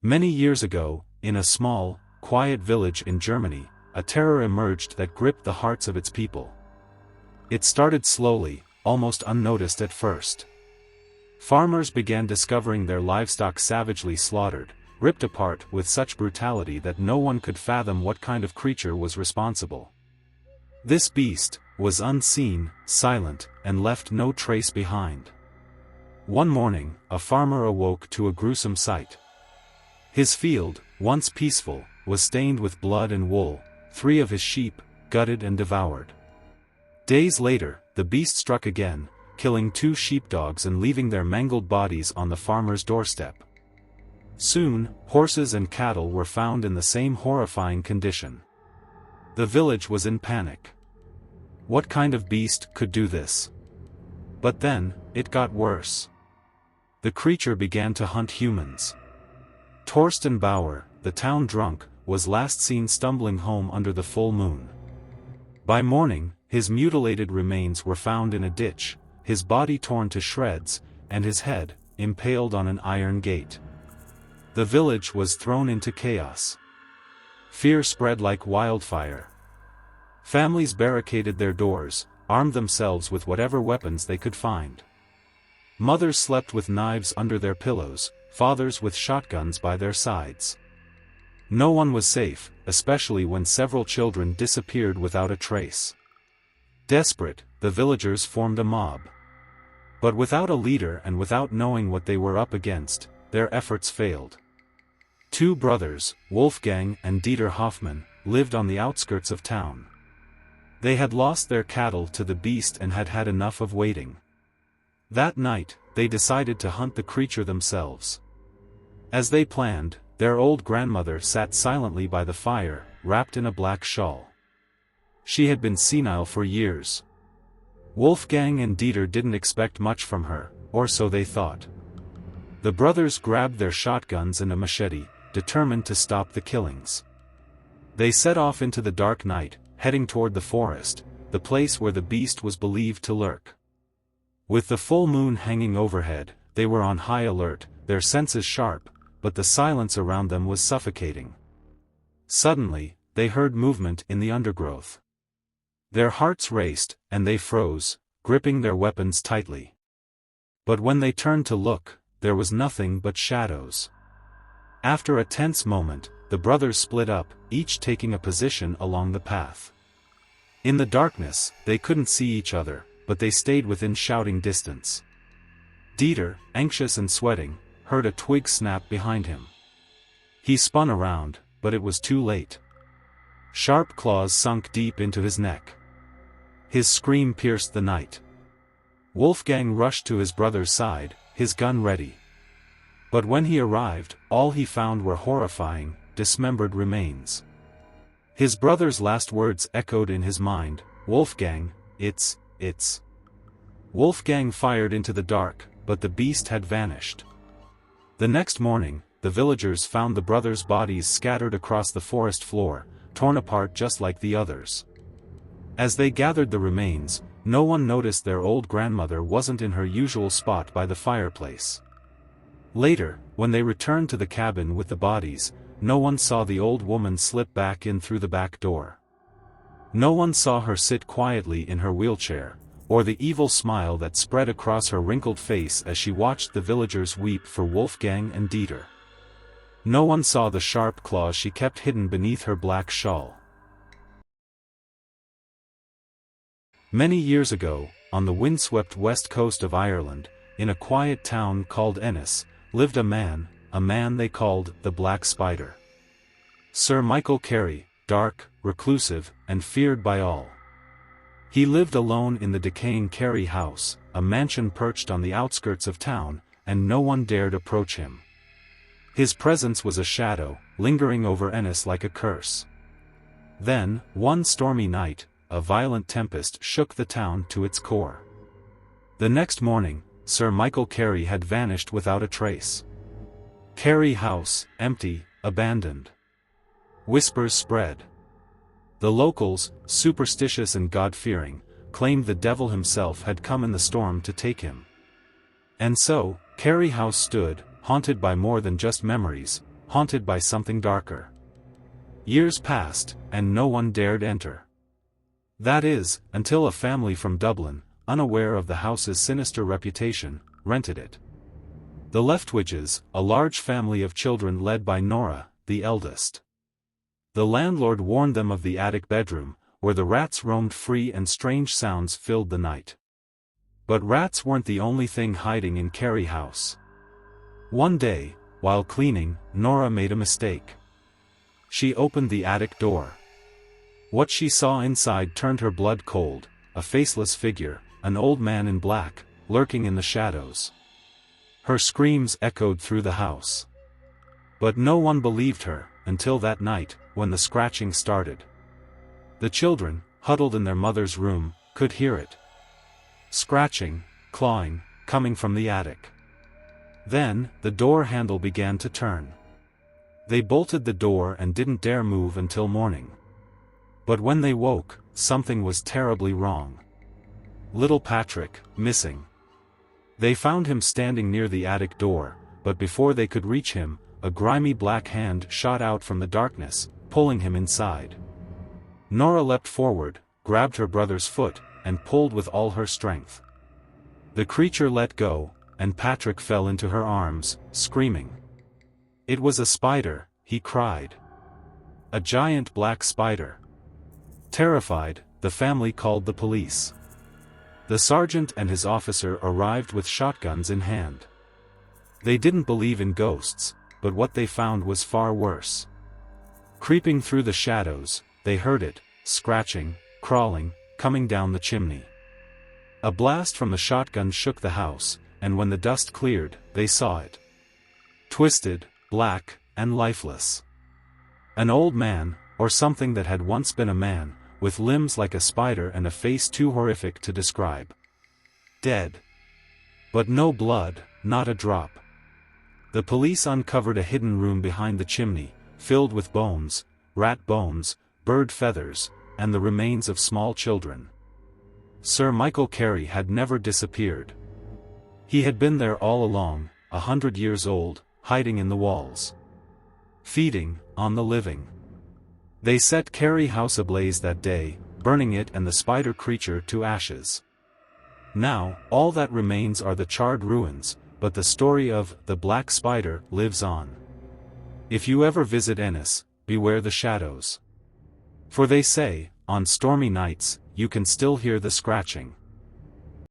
Many years ago, in a small, quiet village in Germany, a terror emerged that gripped the hearts of its people. It started slowly, almost unnoticed at first. Farmers began discovering their livestock savagely slaughtered, ripped apart with such brutality that no one could fathom what kind of creature was responsible. This beast was unseen, silent, and left no trace behind. One morning, a farmer awoke to a gruesome sight. His field, once peaceful, was stained with blood and wool, 3 of his sheep, gutted and devoured. Days later, the beast struck again, killing 2 sheepdogs and leaving their mangled bodies on the farmer's doorstep. Soon, horses and cattle were found in the same horrifying condition. The village was in panic. What kind of beast could do this? But then, it got worse. The creature began to hunt humans. Torsten Bauer, the town drunk, was last seen stumbling home under the full moon. By morning, his mutilated remains were found in a ditch, his body torn to shreds, and his head, impaled on an iron gate. The village was thrown into chaos. Fear spread like wildfire. Families barricaded their doors, armed themselves with whatever weapons they could find. Mothers slept with knives under their pillows, fathers with shotguns by their sides. No one was safe, especially when several children disappeared without a trace. Desperate, the villagers formed a mob. But without a leader and without knowing what they were up against, their efforts failed. 2 brothers, Wolfgang and Dieter Hoffmann, lived on the outskirts of town. They had lost their cattle to the beast and had had enough of waiting. That night, they decided to hunt the creature themselves. As they planned, their old grandmother sat silently by the fire, wrapped in a black shawl. She had been senile for years. Wolfgang and Dieter didn't expect much from her, or so they thought. The brothers grabbed their shotguns and a machete, determined to stop the killings. They set off into the dark night, heading toward the forest, the place where the beast was believed to lurk. With the full moon hanging overhead, they were on high alert, their senses sharp, but the silence around them was suffocating. Suddenly, they heard movement in the undergrowth. Their hearts raced, and they froze, gripping their weapons tightly. But when they turned to look, there was nothing but shadows. After a tense moment, the brothers split up, each taking a position along the path. In the darkness, they couldn't see each other, but they stayed within shouting distance. Dieter, anxious and sweating, heard a twig snap behind him. He spun around, but it was too late. Sharp claws sunk deep into his neck. His scream pierced the night. Wolfgang rushed to his brother's side, his gun ready. But when he arrived, all he found were horrifying, dismembered remains. His brother's last words echoed in his mind, "Wolfgang, it's..." Wolfgang fired into the dark, but the beast had vanished. The next morning, the villagers found the brothers' bodies scattered across the forest floor, torn apart just like the others. As they gathered the remains, no one noticed their old grandmother wasn't in her usual spot by the fireplace. Later, when they returned to the cabin with the bodies, no one saw the old woman slip back in through the back door. No one saw her sit quietly in her wheelchair, or the evil smile that spread across her wrinkled face as she watched the villagers weep for Wolfgang and Dieter. No one saw the sharp claws she kept hidden beneath her black shawl. Many years ago, on the windswept west coast of Ireland, in a quiet town called Ennis, lived a man they called the Black Spider. Sir Michael Carey, dark, reclusive, and feared by all. He lived alone in the decaying Carey house, a mansion perched on the outskirts of town, and no one dared approach him. His presence was a shadow, lingering over Ennis like a curse. Then, one stormy night, a violent tempest shook the town to its core. The next morning, Sir Michael Carey had vanished without a trace. Carey House, empty, abandoned. Whispers spread. The locals, superstitious and God-fearing, claimed the devil himself had come in the storm to take him. And so, Carey House stood, haunted by more than just memories, haunted by something darker. Years passed, and no one dared enter. That is, until a family from Dublin, unaware of the house's sinister reputation, rented it. The Leftwiches, a large family of children led by Nora, the eldest. The landlord warned them of the attic bedroom, where the rats roamed free and strange sounds filled the night. But rats weren't the only thing hiding in Carey House. One day, while cleaning, Nora made a mistake. She opened the attic door. What she saw inside turned her blood cold, a faceless figure, an old man in black, lurking in the shadows. Her screams echoed through the house. But no one believed her, until that night, when the scratching started. The children, huddled in their mother's room, could hear it. Scratching, clawing, coming from the attic. Then, the door handle began to turn. They bolted the door and didn't dare move until morning. But when they woke, something was terribly wrong. Little Patrick, missing. They found him standing near the attic door, but before they could reach him, a grimy black hand shot out from the darkness, pulling him inside. Nora leapt forward, grabbed her brother's foot, and pulled with all her strength. The creature let go, and Patrick fell into her arms, screaming. It was a spider, he cried. A giant black spider. Terrified, the family called the police. The sergeant and his officer arrived with shotguns in hand. They didn't believe in ghosts, but what they found was far worse. Creeping through the shadows, they heard it, scratching, crawling, coming down the chimney. A blast from the shotgun shook the house, and when the dust cleared, they saw it. Twisted, black, and lifeless. An old man, or something that had once been a man, with limbs like a spider and a face too horrific to describe. Dead. But no blood, not a drop. The police uncovered a hidden room behind the chimney, filled with bones, rat bones, bird feathers, and the remains of small children. Sir Michael Carey had never disappeared. He had been there all along, 100 years old, hiding in the walls. Feeding on the living. They set Carey House ablaze that day, burning it and the spider creature to ashes. Now, all that remains are the charred ruins, but the story of the Black Spider lives on. If you ever visit Ennis, beware the shadows. For they say, on stormy nights, you can still hear the scratching.